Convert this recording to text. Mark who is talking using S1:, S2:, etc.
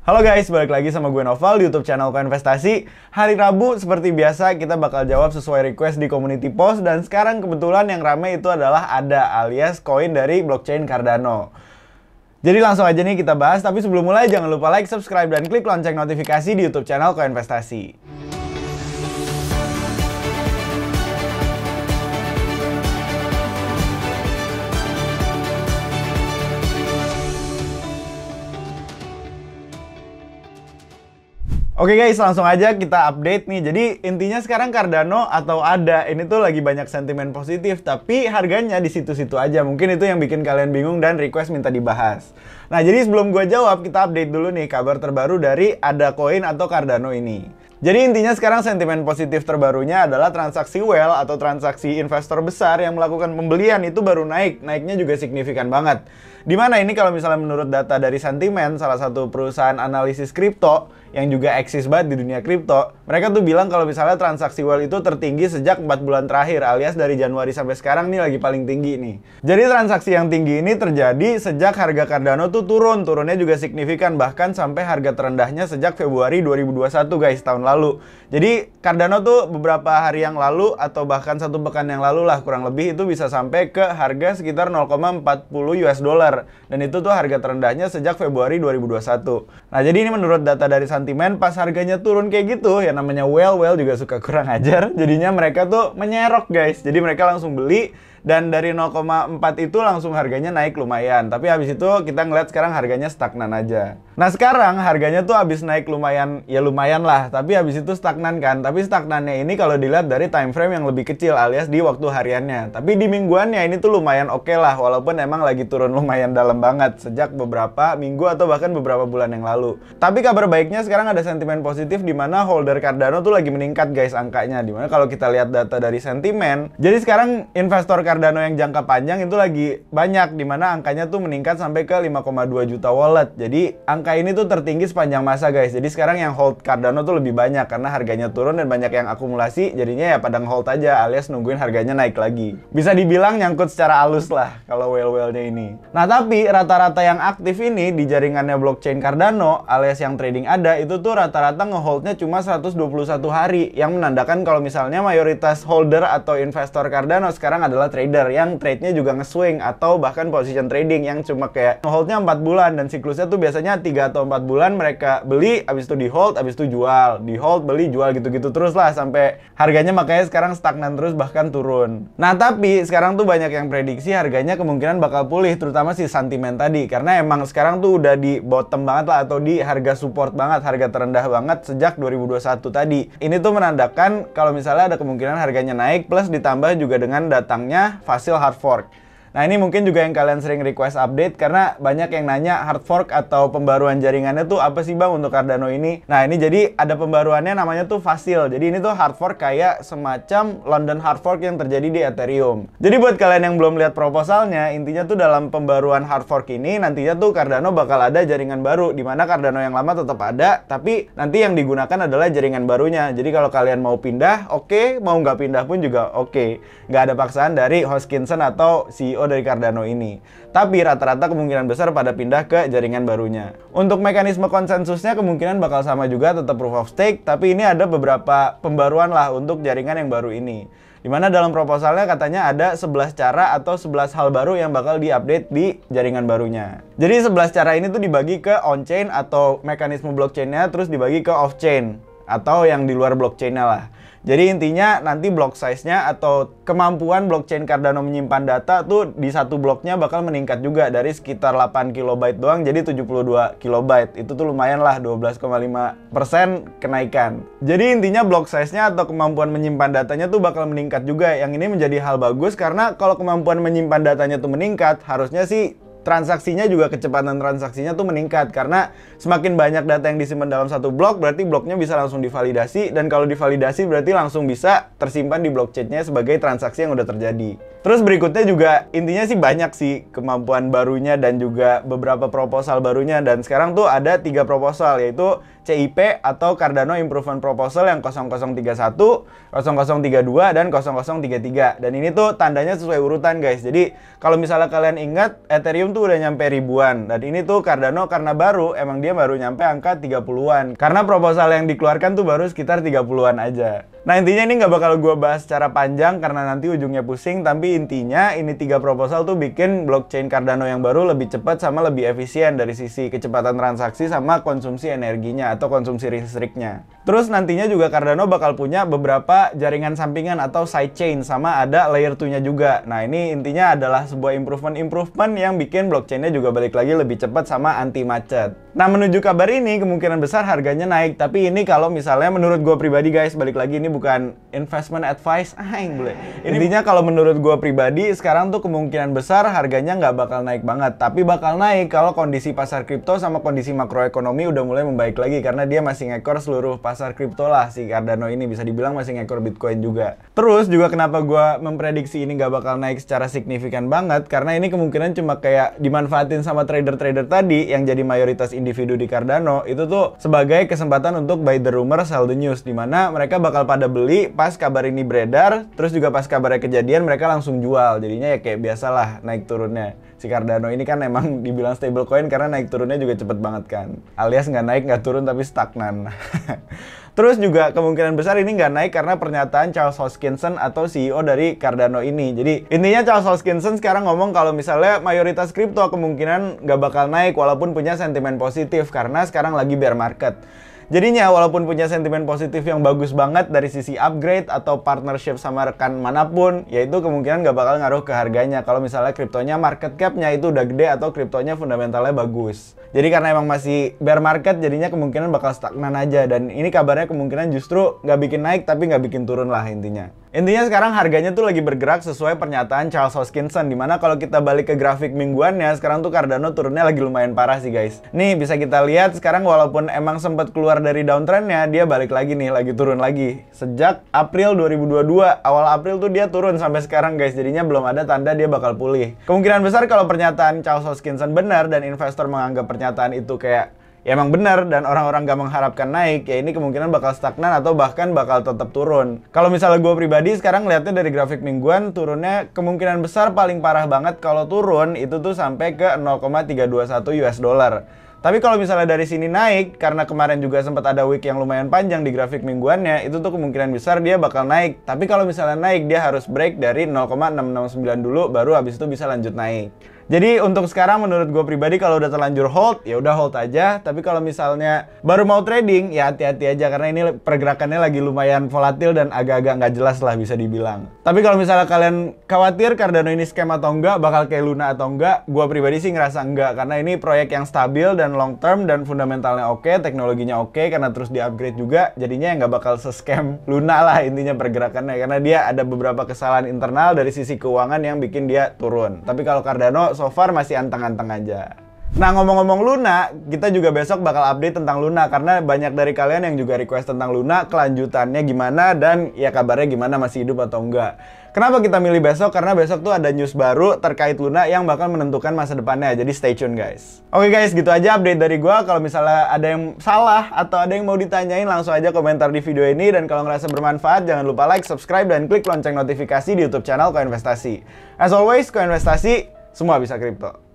S1: Halo guys, balik lagi sama gue Noval di YouTube channel Koinvestasi. Hari Rabu seperti biasa kita bakal jawab sesuai request di community post. Dan sekarang kebetulan yang rame itu adalah ADA alias koin dari blockchain Cardano. Jadi langsung aja nih kita bahas, tapi sebelum mulai jangan lupa like, subscribe, dan klik lonceng notifikasi di YouTube channel Koinvestasi. Oke guys, langsung aja kita update nih. Jadi intinya sekarang Cardano atau ADA ini tuh lagi banyak sentimen positif, tapi harganya di situ-situ aja. Mungkin itu yang bikin kalian bingung dan request minta dibahas. Nah, jadi sebelum gue jawab, kita update dulu nih kabar terbaru dari ADA Coin atau Cardano ini. Jadi intinya sekarang sentimen positif terbarunya adalah transaksi whale atau transaksi investor besar yang melakukan pembelian itu baru naik. Naiknya juga signifikan banget. Dimana ini kalau misalnya menurut data dari Sentiment, salah satu perusahaan analisis kripto yang juga eksis banget di dunia kripto, mereka tuh bilang kalau misalnya transaksi whale itu tertinggi sejak 4 bulan terakhir, alias dari Januari sampai sekarang nih lagi paling tinggi nih. Jadi transaksi yang tinggi ini terjadi sejak harga Cardano tuh turunnya juga signifikan, bahkan sampai harga terendahnya sejak Februari 2021 guys, tahun lalu. Jadi Cardano tuh beberapa hari yang lalu atau bahkan satu pekan yang lalu lah kurang lebih itu bisa sampai ke harga sekitar 0,40 US dollar. Dan itu tuh harga terendahnya sejak Februari 2021. Nah, jadi ini menurut data dari Sentiment, pas harganya turun kayak gitu, ya namanya whale juga suka kurang ajar. Jadinya mereka tuh menyerok guys. Jadi mereka langsung beli. Dan dari 0,4 itu langsung harganya naik lumayan. Tapi habis itu kita ngeliat sekarang harganya stagnan aja. Nah sekarang harganya tuh habis naik lumayan, ya lumayan lah. Tapi habis itu stagnan kan. Tapi stagnannya ini kalau dilihat dari time frame yang lebih kecil alias di waktu hariannya. Tapi di mingguannya ini tuh lumayan oke lah. Walaupun emang lagi turun lumayan dalam banget sejak beberapa minggu atau bahkan beberapa bulan yang lalu. Tapi kabar baiknya sekarang ada sentimen positif di mana holder Cardano tuh lagi meningkat guys angkanya. Dimana kalau kita lihat data dari Sentiment, jadi sekarang investor Cardano yang jangka panjang itu lagi banyak, dimana angkanya tuh meningkat sampai ke 5,2 juta wallet. Jadi angka ini tuh tertinggi sepanjang masa guys. Jadi sekarang yang hold Cardano tuh lebih banyak karena harganya turun dan banyak yang akumulasi. Jadinya ya pada hold aja alias nungguin harganya naik lagi. Bisa dibilang nyangkut secara halus lah kalau whale-whale-nya ini. Nah tapi rata-rata yang aktif ini di jaringannya blockchain Cardano alias yang trading ADA itu tuh rata-rata ngeholdnya cuma 121 hari. Yang menandakan kalau misalnya mayoritas holder atau investor Cardano sekarang adalah trader yang trade-nya juga nge-swing atau bahkan position trading yang cuma kayak nge-holdnya 4 bulan dan siklusnya tuh biasanya 3 atau 4 bulan mereka beli, habis itu di hold, habis itu jual, di hold, beli, jual gitu-gitu terus lah sampai harganya makanya sekarang stagnan terus bahkan turun. Nah tapi sekarang tuh banyak yang prediksi harganya kemungkinan bakal pulih, terutama si Sentiment tadi karena emang sekarang tuh udah di bottom banget lah atau di harga support banget, harga terendah banget sejak 2021 tadi. Ini tuh menandakan kalau misalnya ada kemungkinan harganya naik plus ditambah juga dengan datangnya hasil hard fork. Nah ini mungkin juga yang kalian sering request update karena banyak yang nanya hard fork atau pembaruan jaringannya tuh apa sih bang untuk Cardano ini. Nah ini jadi ada pembaruannya namanya tuh Facil. Jadi ini tuh hard fork kayak semacam London hard fork yang terjadi di Ethereum. Jadi buat kalian yang belum lihat proposalnya, intinya tuh dalam pembaruan hard fork ini nantinya tuh Cardano bakal ada jaringan baru, dimana Cardano yang lama tetap ada, tapi nanti yang digunakan adalah jaringan barunya. Jadi kalau kalian mau pindah, oke, mau nggak pindah pun juga oke. Nggak ada paksaan dari Hoskinson atau CEO dari Cardano ini. Tapi rata-rata kemungkinan besar pada pindah ke jaringan barunya. Untuk mekanisme konsensusnya kemungkinan bakal sama juga, tetap proof of stake, tapi ini ada beberapa pembaruan lah untuk jaringan yang baru ini. Dimana dalam proposalnya katanya ada 11 cara atau 11 hal baru yang bakal diupdate di jaringan barunya. Jadi 11 cara ini tuh dibagi ke on-chain atau mekanisme blockchain-nya, terus dibagi ke off-chain atau yang di luar blockchain-nya lah. Jadi intinya nanti block size-nya atau kemampuan blockchain Cardano menyimpan data tuh di satu bloknya bakal meningkat juga dari sekitar 8 kilobyte doang jadi 72 kilobyte. Itu tuh lumayan lah, 12,5% kenaikan. Jadi intinya block size-nya atau kemampuan menyimpan datanya tuh bakal meningkat juga. Yang ini menjadi hal bagus karena kalau kemampuan menyimpan datanya tuh meningkat, harusnya sih transaksinya juga kecepatan transaksinya tuh meningkat karena semakin banyak data yang disimpan dalam satu blok berarti bloknya bisa langsung divalidasi, dan kalau divalidasi berarti langsung bisa tersimpan di blockchain-nya sebagai transaksi yang udah terjadi. Terus berikutnya juga intinya sih banyak sih kemampuan barunya dan juga beberapa proposal barunya, dan sekarang tuh ada 3 proposal yaitu CIP atau Cardano Improvement Proposal yang 0031, 0032, dan 0033. Dan ini tuh tandanya sesuai urutan guys. Jadi kalau misalnya kalian ingat, Ethereum sebelum tuh udah nyampe ribuan. Dan ini tuh Cardano karena baru, emang dia baru nyampe angka 30-an. Karena proposal yang dikeluarkan tuh baru sekitar 30-an aja. Nah intinya ini nggak bakal gue bahas secara panjang karena nanti ujungnya pusing. Tapi intinya ini 3 proposal tuh bikin blockchain Cardano yang baru lebih cepat sama lebih efisien dari sisi kecepatan transaksi sama konsumsi energinya atau konsumsi listriknya. Terus nantinya juga Cardano bakal punya beberapa jaringan sampingan atau sidechain sama ada layer 2-nya juga. Nah ini intinya adalah sebuah improvement yang bikin blockchainnya juga balik lagi lebih cepat sama anti macet. Nah menuju kabar ini kemungkinan besar harganya naik. Tapi ini kalau misalnya menurut gue pribadi guys, balik lagi ini bukan investment advice. Intinya kalau menurut gue pribadi sekarang tuh kemungkinan besar harganya nggak bakal naik banget. Tapi bakal naik kalau kondisi pasar kripto sama kondisi makroekonomi udah mulai membaik lagi. Karena dia masih ngekor seluruh pasar kripto lah si Cardano ini. Bisa dibilang masih ngekor Bitcoin juga. Terus juga kenapa gue memprediksi ini nggak bakal naik secara signifikan banget. Karena ini kemungkinan cuma kayak dimanfaatin sama trader-trader tadi yang jadi mayoritas individu di Cardano. Itu tuh sebagai kesempatan untuk buy the rumor, sell the news. Dimana mereka bakal pada beli pas kabar ini beredar. Terus juga pas kabarnya kejadian mereka langsung jual. Jadinya ya kayak biasalah naik turunnya. Si Cardano ini kan emang dibilang stablecoin karena naik turunnya juga cepet banget kan. Alias nggak naik nggak turun tapi stagnan. Terus juga kemungkinan besar ini nggak naik karena pernyataan Charles Hoskinson atau CEO dari Cardano ini. Jadi intinya Charles Hoskinson sekarang ngomong kalau misalnya mayoritas kripto kemungkinan nggak bakal naik walaupun punya sentimen positif karena sekarang lagi bear market. Jadinya walaupun punya sentimen positif yang bagus banget dari sisi upgrade atau partnership sama rekan manapun, yaitu kemungkinan nggak bakal ngaruh ke harganya kalau misalnya kriptonya market cap-nya itu udah gede atau kriptonya fundamentalnya bagus. Jadi karena emang masih bear market jadinya kemungkinan bakal stagnan aja. Dan ini kabarnya kemungkinan justru nggak bikin naik tapi nggak bikin turun lah intinya. Intinya sekarang harganya tuh lagi bergerak sesuai pernyataan Charles Hoskinson. Dimana kalau kita balik ke grafik mingguannya, sekarang tuh Cardano turunnya lagi lumayan parah sih guys. Nih bisa kita lihat sekarang walaupun emang sempat keluar dari downtrendnya, dia balik lagi nih, lagi turun lagi. Sejak April 2022, awal April tuh dia turun sampai sekarang guys. Jadinya belum ada tanda dia bakal pulih. Kemungkinan besar kalau pernyataan Charles Hoskinson benar dan investor menganggap pernyataan itu kayak ya emang benar dan orang-orang gak mengharapkan naik, ya ini kemungkinan bakal stagnan atau bahkan bakal tetap turun. Kalau misalnya gue pribadi sekarang lihatnya dari grafik mingguan, turunnya kemungkinan besar paling parah banget kalau turun itu tuh sampai ke 0,321 US dollar. Tapi kalau misalnya dari sini naik, karena kemarin juga sempat ada week yang lumayan panjang di grafik mingguannya, itu tuh kemungkinan besar dia bakal naik. Tapi kalau misalnya naik, dia harus break dari 0,669 dulu, baru habis itu bisa lanjut naik. Jadi untuk sekarang menurut gue pribadi kalau udah terlanjur hold, ya udah hold aja. Tapi kalau misalnya baru mau trading, ya hati-hati aja karena ini pergerakannya lagi lumayan volatil dan agak-agak nggak jelas lah bisa dibilang. Tapi kalau misalnya kalian khawatir Cardano ini scam atau enggak, bakal kayak Luna atau enggak, gue pribadi sih ngerasa enggak karena ini proyek yang stabil dan long term dan fundamentalnya oke, teknologinya oke karena terus di-upgrade juga, jadinya nggak bakal se-scam Luna lah intinya pergerakannya karena dia ada beberapa kesalahan internal dari sisi keuangan yang bikin dia turun. Tapi kalau Cardano so far masih anteng-anteng aja. Nah ngomong-ngomong Luna, kita juga besok bakal update tentang Luna karena banyak dari kalian yang juga request tentang Luna, kelanjutannya gimana dan ya kabarnya gimana, masih hidup atau enggak. Kenapa kita milih besok? Karena besok tuh ada news baru terkait Luna yang bakal menentukan masa depannya, jadi stay tune guys. Oke guys, gitu aja update dari gua. Kalau misalnya ada yang salah atau ada yang mau ditanyain, langsung aja komentar di video ini. Dan kalau ngerasa bermanfaat, jangan lupa like, subscribe, dan klik lonceng notifikasi di YouTube channel Koinvestasi. As always, Koinvestasi, semua bisa kripto.